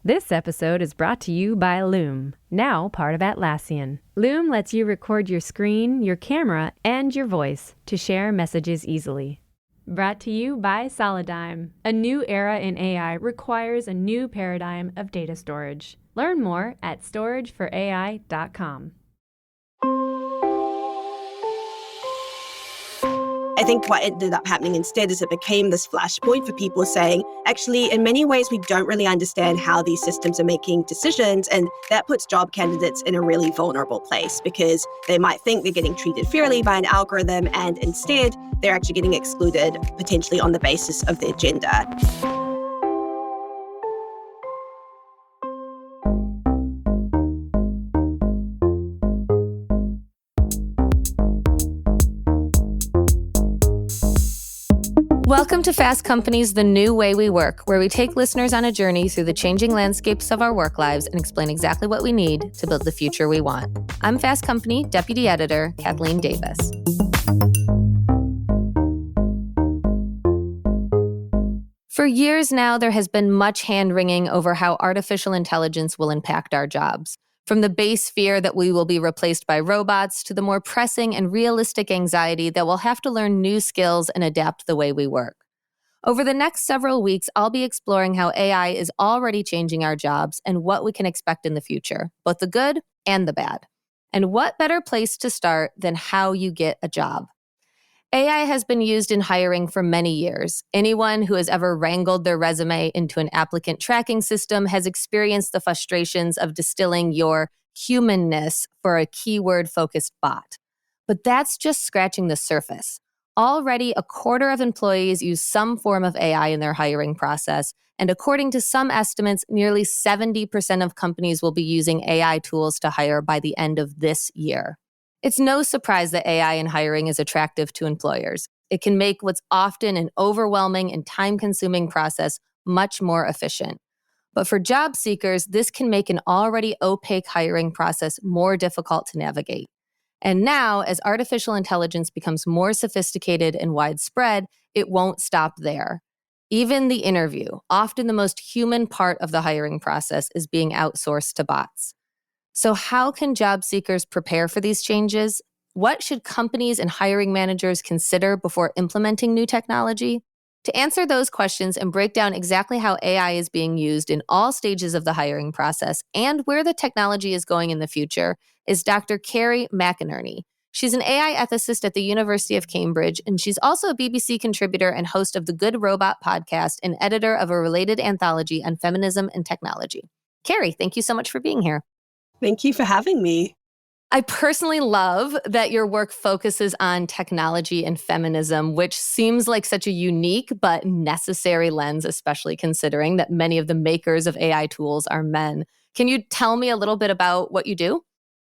This episode is brought to you by Loom, now part of Atlassian. Loom lets you record your screen, your camera, and your voice to share messages easily. Brought to you by Solidigm. A new era in AI requires a new paradigm of data storage. Learn more at storageforai.com. I think what ended up happening instead is it became this flashpoint for people saying, actually, in many ways, we don't really understand how these systems are making decisions. And that puts job candidates in a really vulnerable place because they might think they're getting treated fairly by an algorithm, and instead, they're actually getting excluded potentially on the basis of their gender. Welcome to Fast Company's The New Way We Work, where we take listeners on a journey through the changing landscapes of our work lives and explain exactly what we need to build the future we want. I'm Fast Company Deputy Editor Kathleen Davis. For years now, there has been much hand-wringing over how artificial intelligence will impact our jobs. From the base fear that we will be replaced by robots to the more pressing and realistic anxiety that we'll have to learn new skills and adapt the way we work. Over the next several weeks, I'll be exploring how AI is already changing our jobs and what we can expect in the future, both the good and the bad. And what better place to start than how you get a job? AI has been used in hiring for many years. Anyone who has ever wrangled their resume into an applicant tracking system has experienced the frustrations of distilling your humanness for a keyword-focused bot. But that's just scratching the surface. Already, a quarter of employees use some form of AI in their hiring process, and according to some estimates, nearly 70% of companies will be using AI tools to hire by the end of this year. It's no surprise that AI in hiring is attractive to employers. It can make what's often an overwhelming and time-consuming process much more efficient. But for job seekers, this can make an already opaque hiring process more difficult to navigate. And now, as artificial intelligence becomes more sophisticated and widespread, it won't stop there. Even the interview, often the most human part of the hiring process, is being outsourced to bots. So how can job seekers prepare for these changes? What should companies and hiring managers consider before implementing new technology? To answer those questions and break down exactly how AI is being used in all stages of the hiring process and where the technology is going in the future is Dr. Kerry McInerney. She's an AI ethicist at the University of Cambridge, and she's also a BBC contributor and host of the Good Robot podcast and editor of a related anthology on feminism and technology. Kerry, thank you so much for being here. Thank you for having me. I personally love that your work focuses on technology and feminism, which seems like such a unique but necessary lens, especially considering that many of the makers of AI tools are men. Can you tell me a little bit about what you do?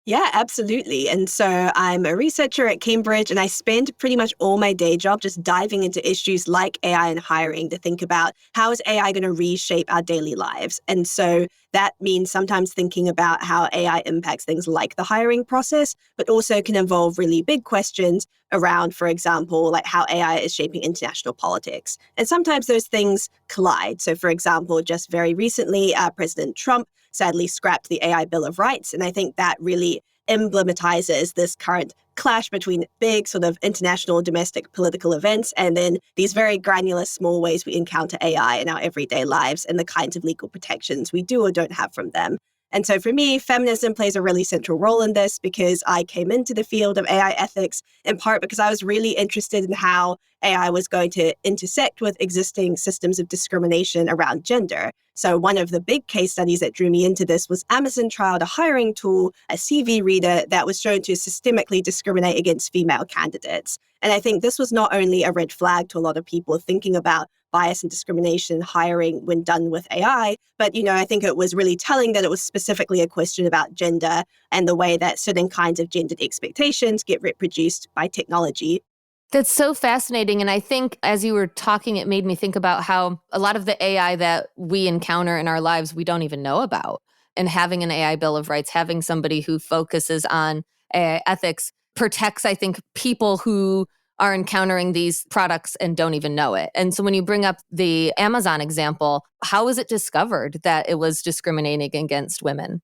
Yeah, absolutely. And so I'm a researcher at Cambridge, and I spend pretty much all my day job just diving into issues like AI and hiring to think about how is AI going to reshape our daily lives. And so that means sometimes thinking about how AI impacts things like the hiring process, but also can involve really big questions around, for example, like how AI is shaping international politics. And sometimes those things collide. So for example, just very recently, President Trump sadly scrapped the AI Bill of Rights. And I think that really emblematizes this current clash between big sort of international domestic political events and then these very granular small ways we encounter AI in our everyday lives and the kinds of legal protections we do or don't have from them. And so for me, feminism plays a really central role in this because I came into the field of AI ethics in part because I was really interested in how AI was going to intersect with existing systems of discrimination around gender. So one of the big case studies that drew me into this was Amazon trialed a hiring tool, a CV reader, that was shown to systemically discriminate against female candidates. And I think this was not only a red flag to a lot of people thinking about bias and discrimination in hiring when done with AI. But, I think it was really telling that it was specifically a question about gender and the way that certain kinds of gendered expectations get reproduced by technology. That's so fascinating. And I think as you were talking, it made me think about how a lot of the AI that we encounter in our lives, we don't even know about. And having an AI Bill of Rights, having somebody who focuses on AI ethics protects, I think, people who are encountering these products and don't even know it. And so when you bring up the Amazon example, how was it discovered that it was discriminating against women?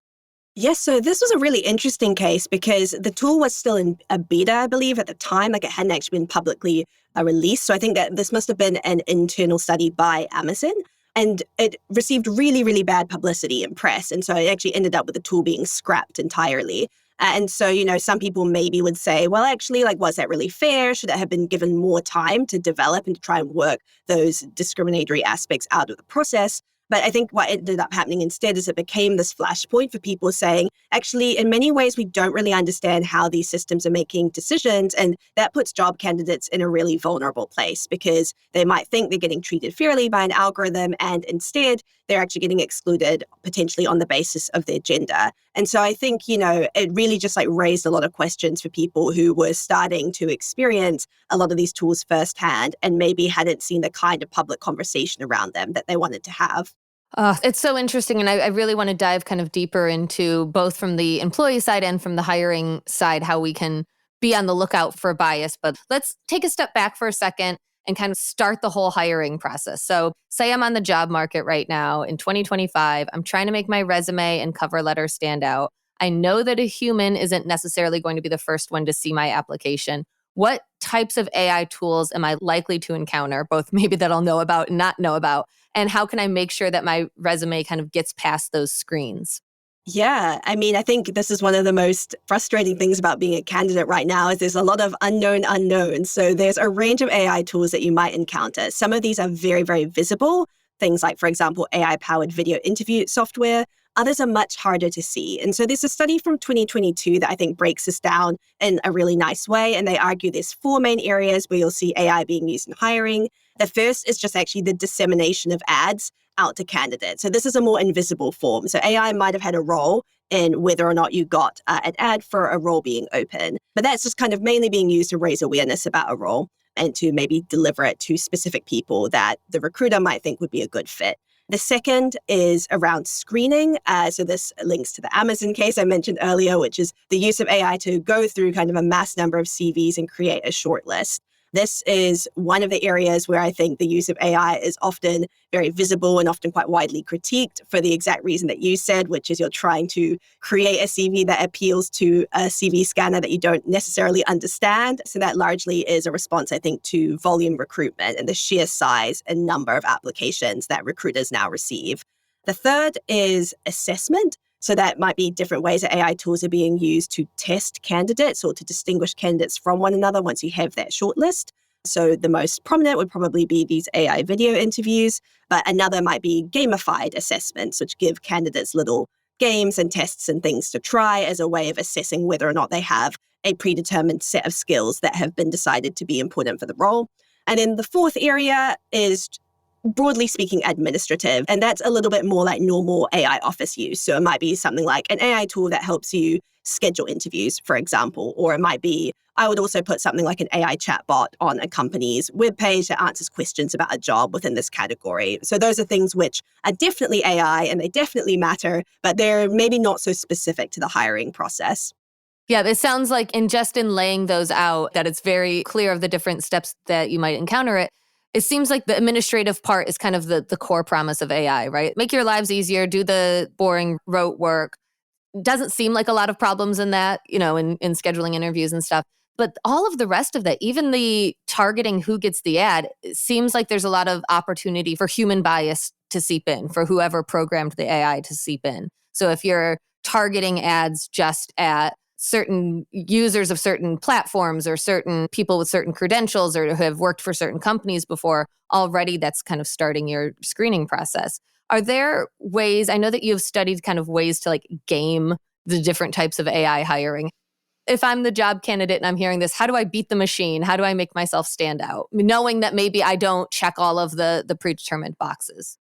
Yes, so this was a really interesting case because the tool was still in a beta, I believe, at the time. Like it hadn't actually been publicly released. So I think that this must have been an internal study by Amazon. And it received really, really bad publicity in press. And so it actually ended up with the tool being scrapped entirely. And so, some people maybe would say, well, actually, like, was that really fair? Should it have been given more time to develop and to try and work those discriminatory aspects out of the process? But I think what ended up happening instead is it became this flashpoint for people saying, actually, in many ways, we don't really understand how these systems are making decisions. And that puts job candidates in a really vulnerable place because they might think they're getting treated fairly by an algorithm. And instead, they're actually getting excluded potentially on the basis of their gender. And so I think, it really just like raised a lot of questions for people who were starting to experience a lot of these tools firsthand and maybe hadn't seen the kind of public conversation around them that they wanted to have. It's so interesting. And I really want to dive kind of deeper into both from the employee side and from the hiring side, how we can be on the lookout for bias. But let's take a step back for a second and kind of start the whole hiring process. So say I'm on the job market right now in 2025. I'm trying to make my resume and cover letter stand out. I know that a human isn't necessarily going to be the first one to see my application. What types of AI tools am I likely to encounter, both maybe that I'll know about and not know about? And how can I make sure that my resume kind of gets past those screens? Yeah, I mean, I think this is one of the most frustrating things about being a candidate right now is there's a lot of unknown unknowns. So there's a range of AI tools that you might encounter. Some of these are very, very visible. Things like, for example, AI-powered video interview software. Others are much harder to see. And so there's a study from 2022 that I think breaks this down in a really nice way. And they argue there's four main areas where you'll see AI being used in hiring. The first is just actually the dissemination of ads out to candidates. So this is a more invisible form. So AI might have had a role in whether or not you got an ad for a role being open. But that's just kind of mainly being used to raise awareness about a role and to maybe deliver it to specific people that the recruiter might think would be a good fit. The second is around screening. So this links to the Amazon case I mentioned earlier, which is the use of AI to go through kind of a mass number of CVs and create a short list. This is one of the areas where I think the use of AI is often very visible and often quite widely critiqued for the exact reason that you said, which is you're trying to create a CV that appeals to a CV scanner that you don't necessarily understand. So that largely is a response, I think, to volume recruitment and the sheer size and number of applications that recruiters now receive. The third is assessment. So that might be different ways that AI tools are being used to test candidates or to distinguish candidates from one another once you have that shortlist. So the most prominent would probably be these AI video interviews, but another might be gamified assessments, which give candidates little games and tests and things to try as a way of assessing whether or not they have a predetermined set of skills that have been decided to be important for the role. And then the fourth area is broadly speaking, administrative. And that's a little bit more like normal AI office use. So it might be something like an AI tool that helps you schedule interviews, for example. Or it might be, I would also put something like an AI chatbot on a company's webpage that answers questions about a job within this category. So those are things which are definitely AI and they definitely matter, but they're maybe not so specific to the hiring process. Yeah, it sounds like in laying those out, that it's very clear of the different steps that you might encounter it. It seems like the administrative part is kind of the core promise of AI, right? Make your lives easier, do the boring rote work. Doesn't seem like a lot of problems in that, in scheduling interviews and stuff. But all of the rest of that, even the targeting who gets the ad, it seems like there's a lot of opportunity for human bias to seep in, for whoever programmed the AI to seep in. So if you're targeting ads just at certain users of certain platforms or certain people with certain credentials or who have worked for certain companies before, already that's kind of starting your screening process. Are there ways, I know that you've studied kind of ways to like game the different types of AI hiring. If I'm the job candidate and I'm hearing this, how do I beat the machine? How do I make myself stand out? Knowing that maybe I don't check all of the predetermined boxes.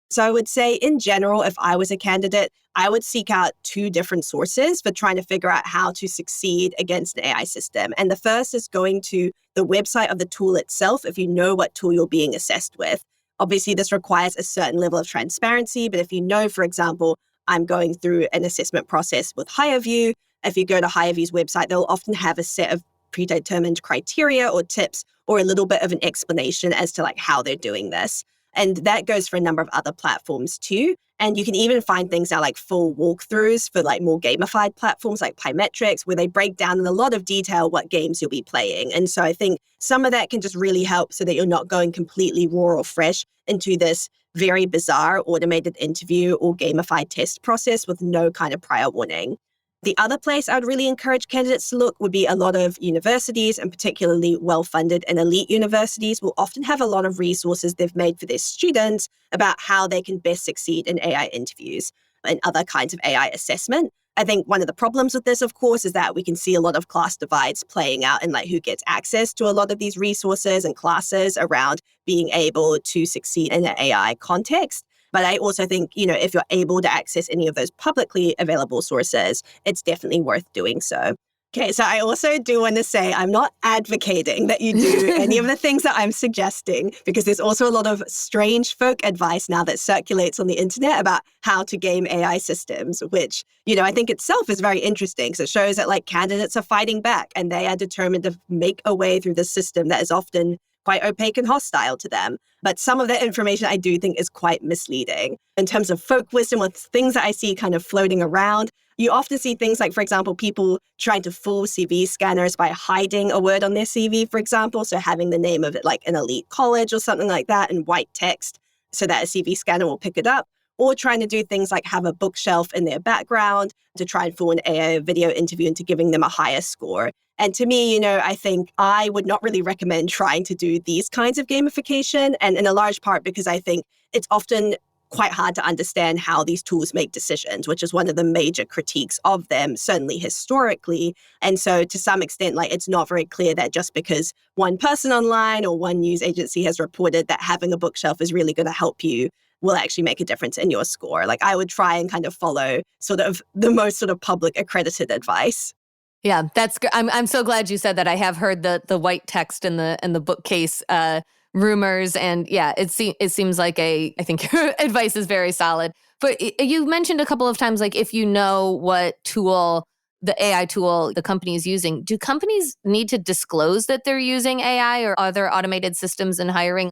So I would say in general, if I was a candidate, I would seek out two different sources for trying to figure out how to succeed against an AI system. And the first is going to the website of the tool itself, if you know what tool you're being assessed with. Obviously, this requires a certain level of transparency, but if you know, for example, I'm going through an assessment process with HireVue, if you go to HireVue's website, they'll often have a set of predetermined criteria or tips or a little bit of an explanation as to like how they're doing this. And that goes for a number of other platforms too. And you can even find things now like full walkthroughs for like more gamified platforms like Pymetrics, where they break down in a lot of detail what games you'll be playing. And so I think some of that can just really help so that you're not going completely raw or fresh into this very bizarre automated interview or gamified test process with no kind of prior warning. The other place I would really encourage candidates to look would be a lot of universities, and particularly well-funded and elite universities will often have a lot of resources they've made for their students about how they can best succeed in AI interviews and other kinds of AI assessment. I think one of the problems with this, of course, is that we can see a lot of class divides playing out in like who gets access to a lot of these resources and classes around being able to succeed in an AI context. But I also think, if you're able to access any of those publicly available sources, it's definitely worth doing so. Okay, so I also do want to say I'm not advocating that you do any of the things that I'm suggesting, because there's also a lot of strange folk advice now that circulates on the internet about how to game AI systems, which, I think itself is very interesting because it shows that like candidates are fighting back and they are determined to make a way through the system that is often quite opaque and hostile to them. But some of that information I do think is quite misleading. In terms of folk wisdom, with things that I see kind of floating around, you often see things like, for example, people trying to fool CV scanners by hiding a word on their CV, for example. So having the name of it like an elite college or something like that in white text so that a CV scanner will pick it up. Or trying to do things like have a bookshelf in their background to try and fool an AI video interview into giving them a higher score. And to me, I think I would not really recommend trying to do these kinds of gamification, and in a large part because I think it's often quite hard to understand how these tools make decisions, which is one of the major critiques of them, certainly historically. And so to some extent, like it's not very clear that just because one person online or one news agency has reported that having a bookshelf is really going to help you will actually make a difference in your score. Like I would try and kind of follow sort of the most sort of public accredited advice. Yeah, that's good. I'm so glad you said that. I have heard the white text in the bookcase rumors, and yeah, it seems like I think your advice is very solid. But you mentioned a couple of times, like if you know what tool, the AI tool the company is using, do companies need to disclose that they're using AI or other automated systems in hiring?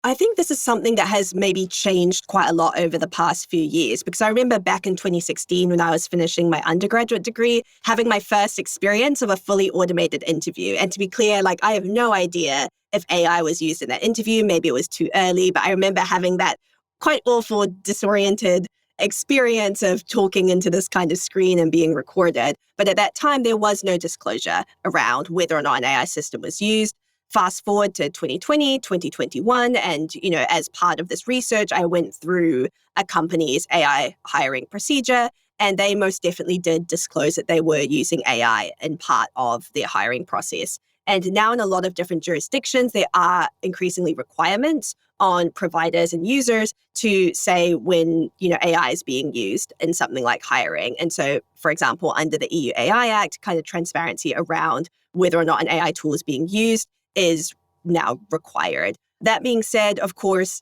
I think this is something that has maybe changed quite a lot over the past few years, because I remember back in 2016 when I was finishing my undergraduate degree, having my first experience of a fully automated interview. And to be clear, like I have no idea if AI was used in that interview. Maybe it was too early, but I remember having that quite awful, disoriented experience of talking into this kind of screen and being recorded. But at that time, there was no disclosure around whether or not an AI system was used. Fast forward to 2020, 2021, and, as part of this research, I went through a company's AI hiring procedure, and they most definitely did disclose that they were using AI in part of their hiring process. And now in a lot of different jurisdictions, there are increasingly requirements on providers and users to say when, AI is being used in something like hiring. And so, for example, under the EU AI Act, kind of transparency around whether or not an AI tool is being used is now required. That being said, of course,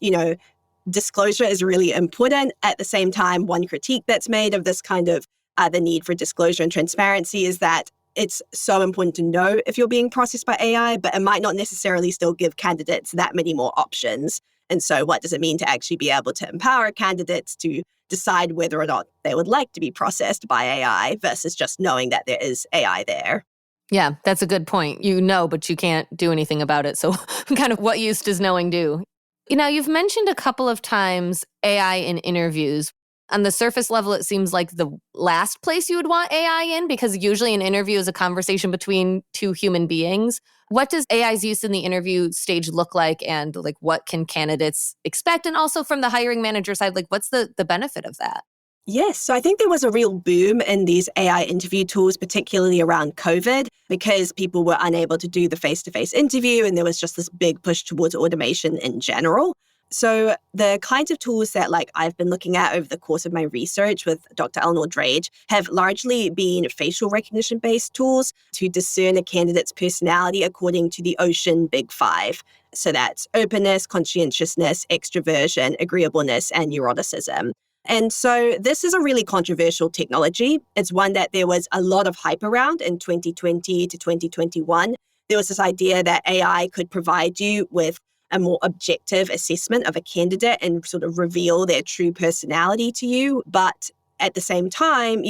disclosure is really important. At the same time, one critique that's made of this kind of the need for disclosure and transparency is that it's so important to know if you're being processed by AI, but it might not necessarily still give candidates that many more options. And so what does it mean to actually be able to empower candidates to decide whether or not they would like to be processed by AI versus just knowing that there is AI there? Yeah, that's a good point. But you can't do anything about it. So kind of what use does knowing do? You've mentioned a couple of times AI in interviews. On the surface level, it seems like the last place you would want AI in, because usually an interview is a conversation between two human beings. What does AI's use in the interview stage look like, and like what can candidates expect? And also from the hiring manager side, like what's the benefit of that? Yes, so I think there was a real boom in these AI interview tools, particularly around COVID, because people were unable to do the face-to-face interview, and there was just this big push towards automation in general. So the kinds of tools that I've been looking at over the course of my research with Dr. Eleanor Drage have largely been facial recognition-based tools to discern a candidate's personality according to the Ocean Big Five. So that's openness, conscientiousness, extroversion, agreeableness, and neuroticism. And so this is a really controversial technology. It's one that there was a lot of hype around in 2020 to 2021. There was this idea that AI could provide you with a more objective assessment of a candidate and sort of reveal their true personality to you. But at the same time,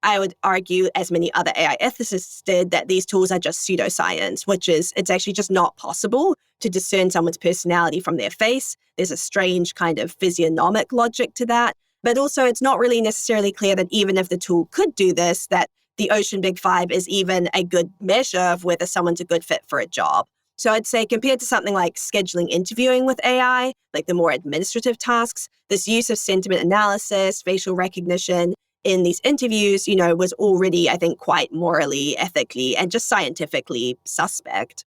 I would argue, as many other AI ethicists did, that these tools are just pseudoscience, which is it's actually just not possible to discern someone's personality from their face. There's a strange kind of physiognomic logic to that. But also, it's not really necessarily clear that even if the tool could do this, that the Ocean Big Five is even a good measure of whether someone's a good fit for a job. So I'd say compared to something like scheduling interviewing with AI, like the more administrative tasks, this use of sentiment analysis, facial recognition in these interviews, was already, I think, quite morally, ethically, and just scientifically suspect.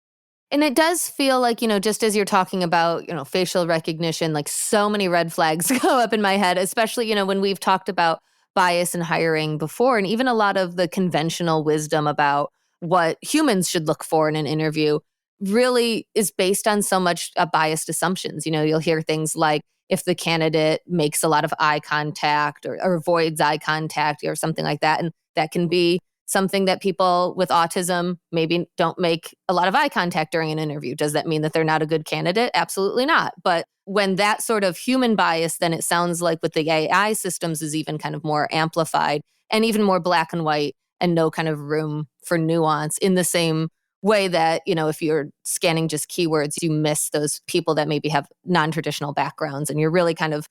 And it does feel like, just as you're talking about, facial recognition, like so many red flags go up in my head, especially, when we've talked about bias in hiring before, and even a lot of the conventional wisdom about what humans should look for in an interview really is based on so much biased assumptions. You'll hear things like if the candidate makes a lot of eye contact or avoids eye contact or something like that. And that can be something that people with autism maybe don't make a lot of eye contact during an interview. Does that mean that they're not a good candidate? Absolutely not. But when that sort of human bias, then it sounds like with the AI systems is even kind of more amplified and even more black and white and no kind of room for nuance in the same way that, if you're scanning just keywords, you miss those people that maybe have non-traditional backgrounds and you're really kind of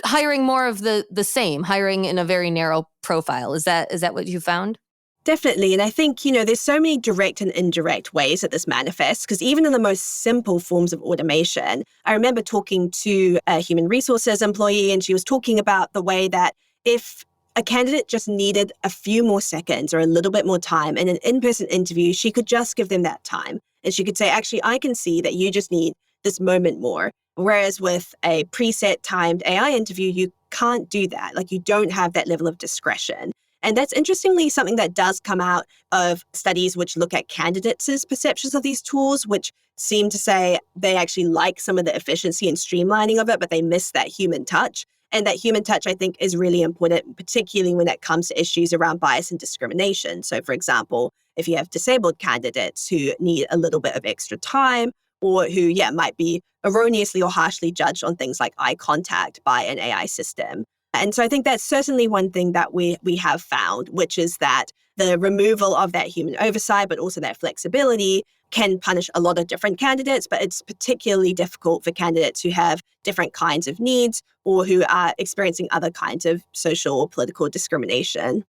hiring more of the same, hiring in a very narrow profile. Is that what you found? Definitely. And I think, there's so many direct and indirect ways that this manifests, because even in the most simple forms of automation, I remember talking to a human resources employee, and she was talking about the way that if a candidate just needed a few more seconds or a little bit more time in an in-person interview, she could just give them that time. And she could say, actually, I can see that you just need this moment more. Whereas with a preset timed AI interview, you can't do that. Like, you don't have that level of discretion. And that's interestingly something that does come out of studies which look at candidates' perceptions of these tools, which seem to say they actually like some of the efficiency and streamlining of it, but they miss that human touch. And that human touch, I think, is really important, particularly when it comes to issues around bias and discrimination. So, for example, if you have disabled candidates who need a little bit of extra time or who, might be erroneously or harshly judged on things like eye contact by an AI system. And so I think that's certainly one thing that we have found, which is that the removal of that human oversight, but also that flexibility, can punish a lot of different candidates, but it's particularly difficult for candidates who have different kinds of needs or who are experiencing other kinds of social or political discrimination.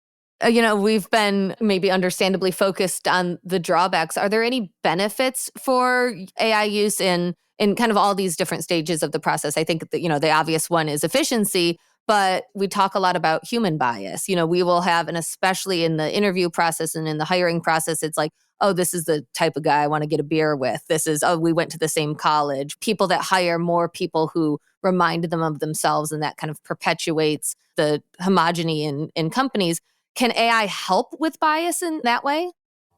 We've been maybe understandably focused on the drawbacks. Are there any benefits for AI use in kind of all these different stages of the process? I think that, the obvious one is efficiency, but we talk a lot about human bias. We will have, and especially in the interview process and in the hiring process, it's like, oh, this is the type of guy I want to get a beer with. This is, oh, we went to the same college. People that hire more people who remind them of themselves, and that kind of perpetuates the homogeny in companies. Can AI help with bias in that way?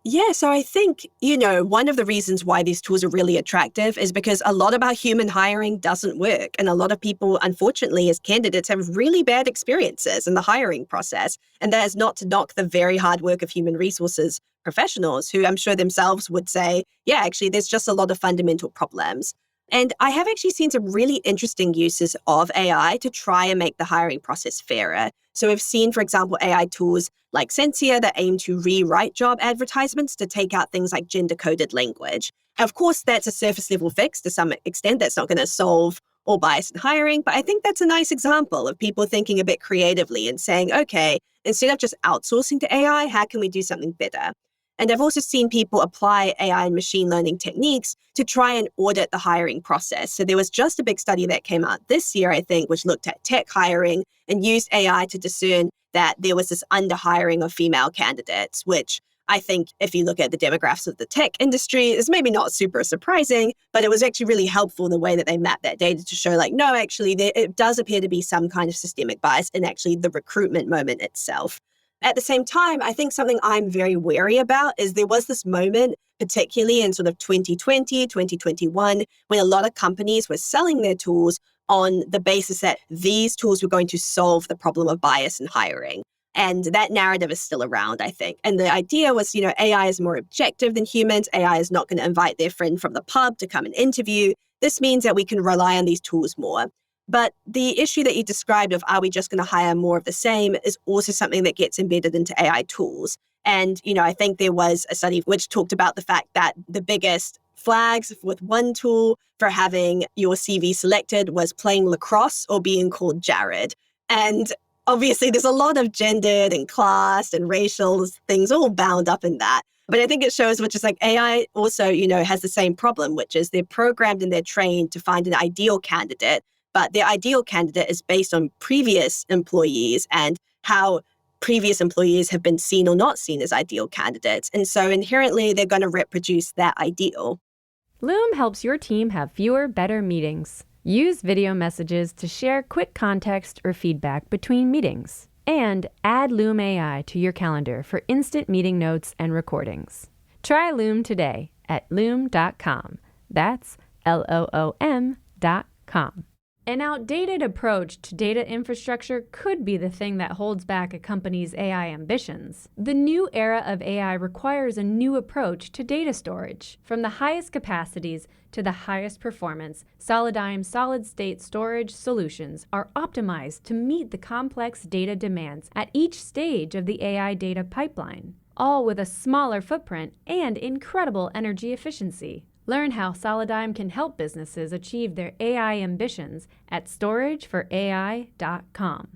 Yeah, so I think, one of the reasons why these tools are really attractive is because a lot of our human hiring doesn't work. And a lot of people, unfortunately, as candidates, have really bad experiences in the hiring process. And that is not to knock the very hard work of human resources professionals who I'm sure themselves would say, yeah, actually, there's just a lot of fundamental problems. And I have actually seen some really interesting uses of AI to try and make the hiring process fairer. So we've seen, for example, AI tools like Sensia that aim to rewrite job advertisements to take out things like gender-coded language. Of course, that's a surface level fix to some extent. That's not going to solve all bias in hiring, but I think that's a nice example of people thinking a bit creatively and saying, okay, instead of just outsourcing to AI, how can we do something better? And I've also seen people apply AI and machine learning techniques to try and audit the hiring process. So there was just a big study that came out this year, I think, which looked at tech hiring and used AI to discern that there was this underhiring of female candidates, which I think if you look at the demographics of the tech industry, is maybe not super surprising, but it was actually really helpful in the way that they mapped that data to show like, no, actually, it does appear to be some kind of systemic bias in actually the recruitment moment itself. At the same time, I think something I'm very wary about is there was this moment, particularly in sort of 2020, 2021, when a lot of companies were selling their tools on the basis that these tools were going to solve the problem of bias in hiring. And that narrative is still around, I think. And the idea was, AI is more objective than humans. AI is not going to invite their friend from the pub to come and interview. This means that we can rely on these tools more. But the issue that you described of are we just going to hire more of the same is also something that gets embedded into AI tools. And, I think there was a study which talked about the fact that the biggest flags with one tool for having your CV selected was playing lacrosse or being called Jared. And obviously, there's a lot of gendered and class and racial things all bound up in that. But I think it shows, which is like AI also, has the same problem, which is they're programmed and they're trained to find an ideal candidate. But their ideal candidate is based on previous employees and how previous employees have been seen or not seen as ideal candidates. And so inherently, they're going to reproduce that ideal. Loom helps your team have fewer, better meetings. Use video messages to share quick context or feedback between meetings. And add Loom AI to your calendar for instant meeting notes and recordings. Try Loom today at loom.com. That's LOOM.com. An outdated approach to data infrastructure could be the thing that holds back a company's AI ambitions. The new era of AI requires a new approach to data storage. From the highest capacities to the highest performance, Solidigm solid-state storage solutions are optimized to meet the complex data demands at each stage of the AI data pipeline, all with a smaller footprint and incredible energy efficiency. Learn how Solidigm can help businesses achieve their AI ambitions at storageforai.com.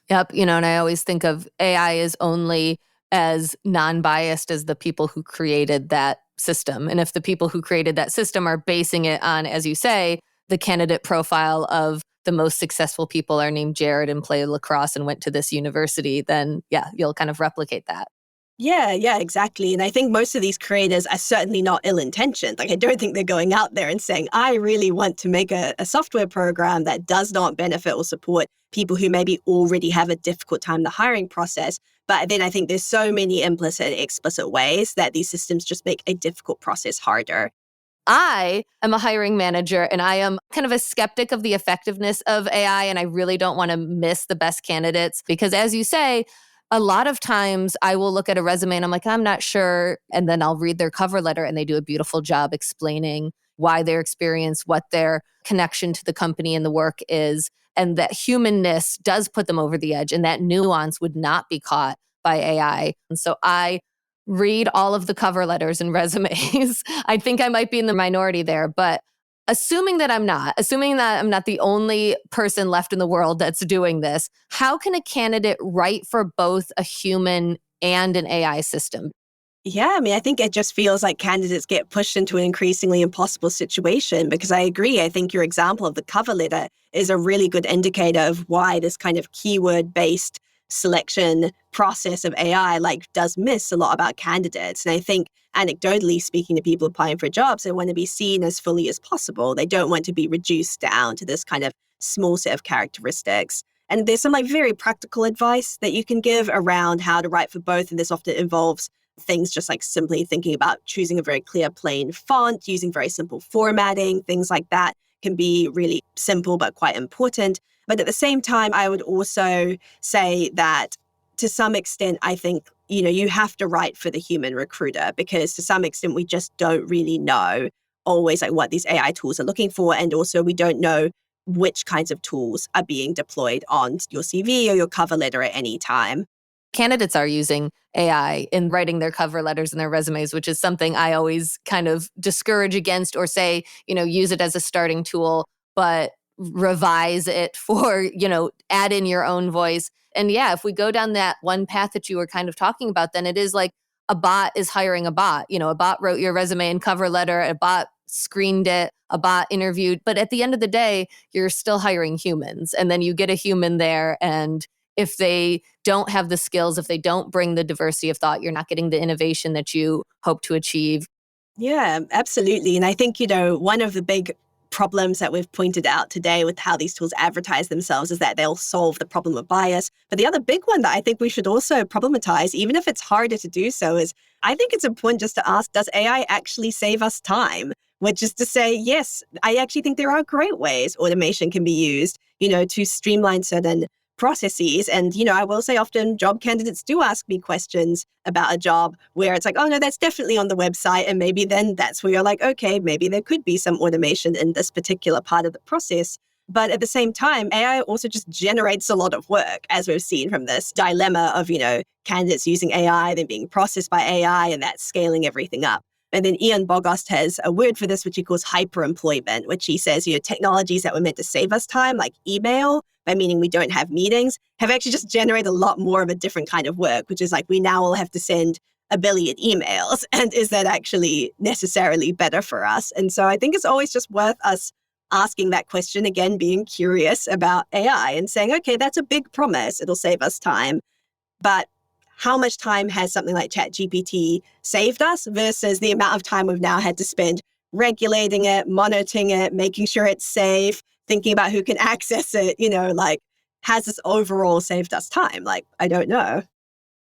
Yep, and I always think of AI as only as non-biased as the people who created that system. And if the people who created that system are basing it on, as you say, the candidate profile of the most successful people are named Jared and play lacrosse and went to this university, then yeah, you'll kind of replicate that. Yeah, exactly. And I think most of these creators are certainly not ill-intentioned. Like, I don't think they're going out there and saying, I really want to make a software program that does not benefit or support people who maybe already have a difficult time in the hiring process. But then I think there's so many implicit and explicit ways that these systems just make a difficult process harder. I am a hiring manager and I am kind of a skeptic of the effectiveness of AI, and I really don't want to miss the best candidates because, as you say, a lot of times I will look at a resume and I'm like, I'm not sure. And then I'll read their cover letter and they do a beautiful job explaining why their experience, what their connection to the company and the work is. And that humanness does put them over the edge, and that nuance would not be caught by AI. And so I read all of the cover letters and resumes. I think I might be in the minority there, but assuming that I'm not the only person left in the world that's doing this, how can a candidate write for both a human and an AI system? Yeah, I think it just feels like candidates get pushed into an increasingly impossible situation because I agree. I think your example of the cover letter is a really good indicator of why this kind of keyword-based selection process of AI does miss a lot about candidates. And I think anecdotally speaking to people applying for jobs, they want to be seen as fully as possible. They don't want to be reduced down to this kind of small set of characteristics. And there's some very practical advice that you can give around how to write for both. And this often involves things just simply thinking about choosing a very clear, plain font, using very simple formatting, things like that can be really simple but quite important. But at the same time, I would also say that to some extent, I think, you have to write for the human recruiter because to some extent, we just don't really know always what these AI tools are looking for. And also we don't know which kinds of tools are being deployed on your CV or your cover letter at any time. Candidates are using AI in writing their cover letters and their resumes, which is something I always kind of discourage against or say, use it as a starting tool, but revise it for, add in your own voice. And yeah, if we go down that one path that you were kind of talking about, then it is like a bot is hiring a bot. A bot wrote your resume and cover letter, a bot screened it, a bot interviewed. But at the end of the day, you're still hiring humans. And then you get a human there. And if they don't have the skills, if they don't bring the diversity of thought, you're not getting the innovation that you hope to achieve. Yeah, absolutely. And I think, one of the big problems that we've pointed out today with how these tools advertise themselves is that they'll solve the problem of bias. But the other big one that I think we should also problematize, even if it's harder to do so, is I think it's important just to ask, does AI actually save us time? Which is to say, yes, I actually think there are great ways automation can be used, to streamline certain processes. And, I will say often job candidates do ask me questions about a job where it's like, oh, no, that's definitely on the website. And maybe then that's where you're like, okay, maybe there could be some automation in this particular part of the process. But at the same time, AI also just generates a lot of work, as we've seen from this dilemma of, candidates using AI, then being processed by AI, and that's scaling everything up. And then Ian Bogost has a word for this, which he calls hyperemployment, which he says, technologies that were meant to save us time, like email, by meaning we don't have meetings, have actually just generated a lot more of a different kind of work, which is like we now all have to send a billion emails. And is that actually necessarily better for us? And so I think it's always just worth us asking that question, again, being curious about AI and saying, okay, that's a big promise. It'll save us time. But how much time has something like ChatGPT saved us versus the amount of time we've now had to spend regulating it, monitoring it, making sure it's safe, thinking about who can access it, has this overall saved us time? I don't know.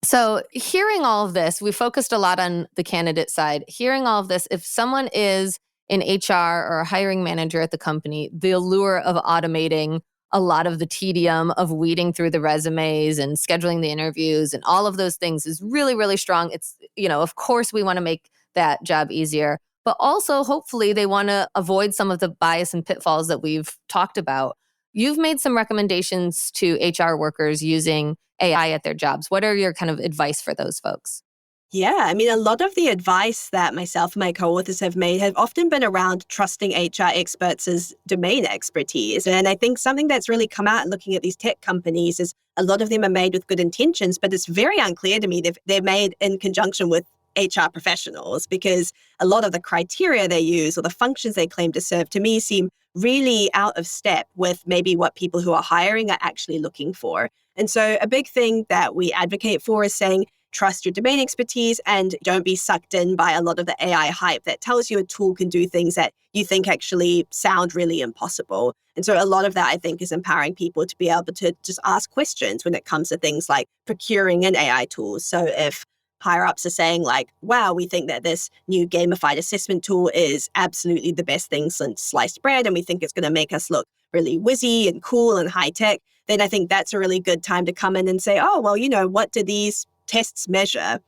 So hearing all of this, we focused a lot on the candidate side. Hearing all of this, if someone is in HR or a hiring manager at the company, the allure of automating a lot of the tedium of weeding through the resumes and scheduling the interviews and all of those things is really, really strong. It's, of course we want to make that job easier, but also hopefully they want to avoid some of the bias and pitfalls that we've talked about. You've made some recommendations to HR workers using AI at their jobs. What are your kind of advice for those folks? Yeah, a lot of the advice that myself and my co-authors have made have often been around trusting HR experts as domain expertise. And I think something that's really come out looking at these tech companies is a lot of them are made with good intentions, but it's very unclear to me they're made in conjunction with HR professionals, because a lot of the criteria they use or the functions they claim to serve to me seem really out of step with maybe what people who are hiring are actually looking for. And so a big thing that we advocate for is saying, trust your domain expertise and don't be sucked in by a lot of the AI hype that tells you a tool can do things that you think actually sound really impossible. And so a lot of that, I think, is empowering people to be able to just ask questions when it comes to things like procuring an AI tool. So if higher ups are saying like, wow, we think that this new gamified assessment tool is absolutely the best thing since sliced bread, and we think it's going to make us look really whizzy and cool and high tech, then I think that's a really good time to come in and say, oh, well, what do these tests measure?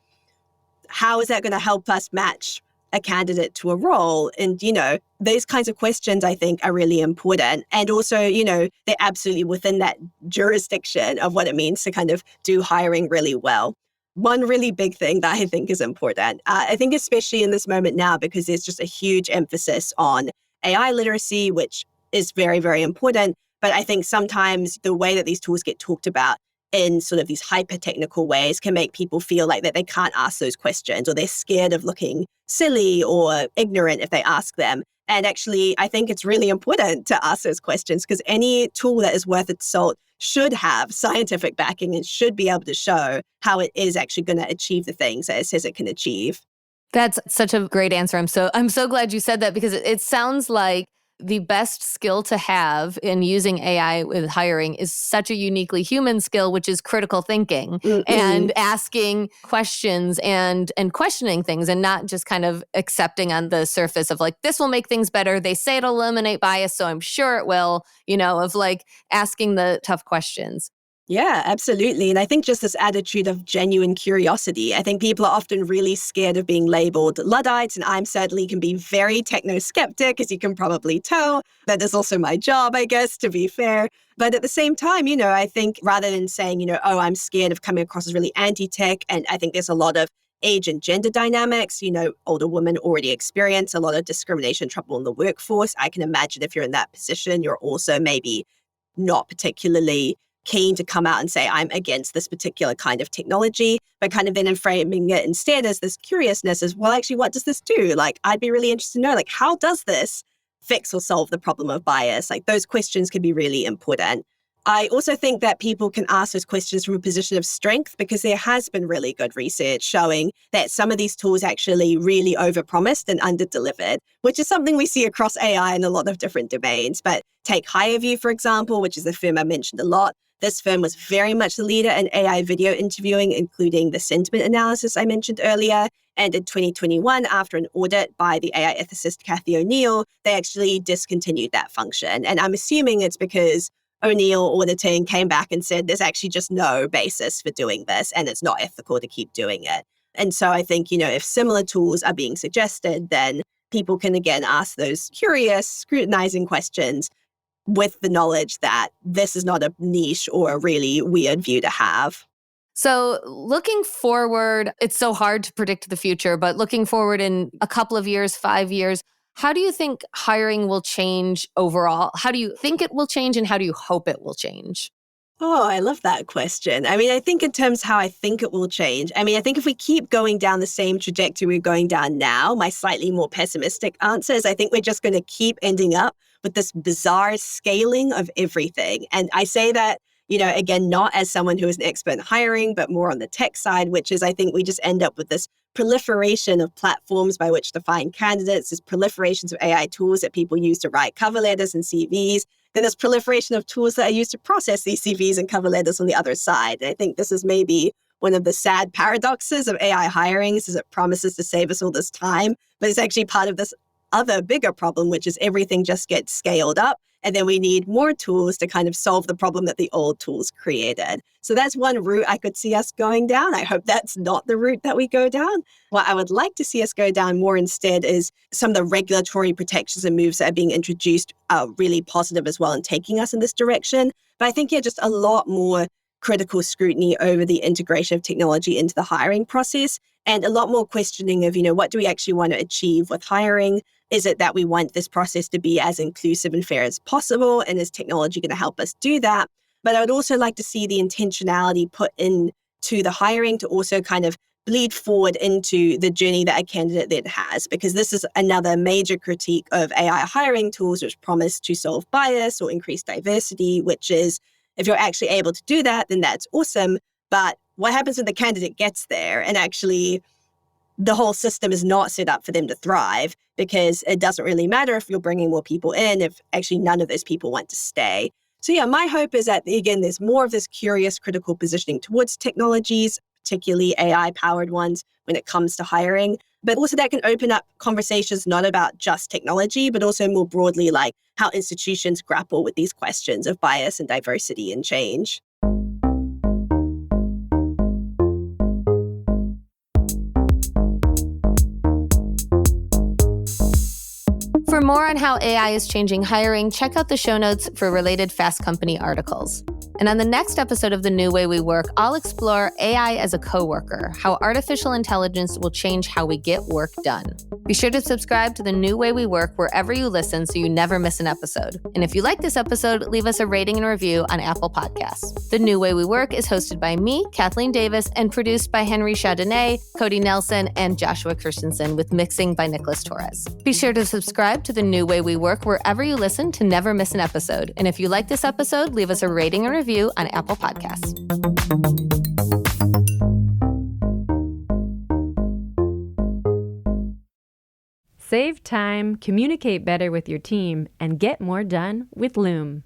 How is that going to help us match a candidate to a role? And, those kinds of questions I think are really important. And also, they're absolutely within that jurisdiction of what it means to kind of do hiring really well. One really big thing that I think is important, I think especially in this moment now, because there's just a huge emphasis on AI literacy, which is very, very important. But I think sometimes the way that these tools get talked about in sort of these hyper-technical ways can make people feel like that they can't ask those questions, or they're scared of looking silly or ignorant if they ask them. And actually, I think it's really important to ask those questions, because any tool that is worth its salt should have scientific backing and should be able to show how it is actually going to achieve the things that it says it can achieve. That's such a great answer. I'm so glad you said that, because it sounds like the best skill to have in using AI with hiring is such a uniquely human skill, which is critical thinking and asking questions and questioning things, and not just kind of accepting on the surface of like, this will make things better. They say it'll eliminate bias, so I'm sure it will, of like asking the tough questions. Yeah, absolutely. And I think just this attitude of genuine curiosity. I think people are often really scared of being labeled Luddites, and I'm certainly can be very techno-skeptic, as you can probably tell. That is also my job, I guess, to be fair. But at the same time, I think rather than saying, oh, I'm scared of coming across as really anti-tech, and I think there's a lot of age and gender dynamics. Older women already experience a lot of discrimination, trouble in the workforce. I can imagine if you're in that position, you're also maybe not particularly keen to come out and say, I'm against this particular kind of technology, but kind of then framing it instead as this curiousness as, well, actually, what does this do? Like, I'd be really interested to know, like, how does this fix or solve the problem of bias? Like, those questions can be really important. I also think that people can ask those questions from a position of strength because there has been really good research showing that some of these tools actually really overpromised and underdelivered, which is something we see across AI in a lot of different domains. But take HireVue, for example, which is a firm I mentioned a lot. This firm was very much the leader in AI video interviewing, including the sentiment analysis I mentioned earlier. And in 2021, after an audit by the AI ethicist Kathy O'Neill, they actually discontinued that function. And I'm assuming it's because O'Neill auditing came back and said there's actually just no basis for doing this and it's not ethical to keep doing it. And so I think, if similar tools are being suggested, then people can again ask those curious, scrutinizing questions with the knowledge that this is not a niche or a really weird view to have. So looking forward, it's so hard to predict the future, but looking forward in a couple of years, 5 years, how do you think hiring will change overall? How do you think it will change and how do you hope it will change? Oh, I love that question. I think in terms of how I think it will change, I think if we keep going down the same trajectory we're going down now, my slightly more pessimistic answer is I think we're just going to keep ending up with this bizarre scaling of everything. And I say that, again, not as someone who is an expert in hiring, but more on the tech side, which is I think we just end up with this proliferation of platforms by which to find candidates, this proliferations of AI tools that people use to write cover letters and CVs. Then there's proliferation of tools that are used to process these CVs and cover letters on the other side. And I think this is maybe one of the sad paradoxes of AI hiring is it promises to save us all this time, but it's actually part of this other bigger problem, which is everything just gets scaled up. And then we need more tools to kind of solve the problem that the old tools created. So that's one route I could see us going down. I hope that's not the route that we go down. What I would like to see us go down more instead is some of the regulatory protections and moves that are being introduced are really positive as well in taking us in this direction. But I think, just a lot more critical scrutiny over the integration of technology into the hiring process and a lot more questioning of, what do we actually want to achieve with hiring? Is it that we want this process to be as inclusive and fair as possible? And is technology going to help us do that? But I would also like to see the intentionality put into the hiring to also kind of bleed forward into the journey that a candidate then has, because this is another major critique of AI hiring tools, which promise to solve bias or increase diversity, which is if you're actually able to do that, then that's awesome. But what happens when the candidate gets there and actually the whole system is not set up for them to thrive, because it doesn't really matter if you're bringing more people in if actually none of those people want to stay. So my hope is that, again, there's more of this curious, critical positioning towards technologies, particularly AI-powered ones when it comes to hiring. But also that can open up conversations not about just technology, but also more broadly like how institutions grapple with these questions of bias and diversity and change. For more on how AI is changing hiring, check out the show notes for related Fast Company articles. And on the next episode of The New Way We Work, I'll explore AI as a coworker, how artificial intelligence will change how we get work done. Be sure to subscribe to The New Way We Work wherever you listen so you never miss an episode. And if you like this episode, leave us a rating and review on Apple Podcasts. The New Way We Work is hosted by me, Kathleen Davis, and produced by Henry Chardonnay, Cody Nelson, and Joshua Christensen, with mixing by Nicholas Torres. Be sure to subscribe to The New Way We Work wherever you listen to never miss an episode. And if you like this episode, leave us a rating and review on Apple Podcasts. Save time, communicate better with your team, and get more done with Loom.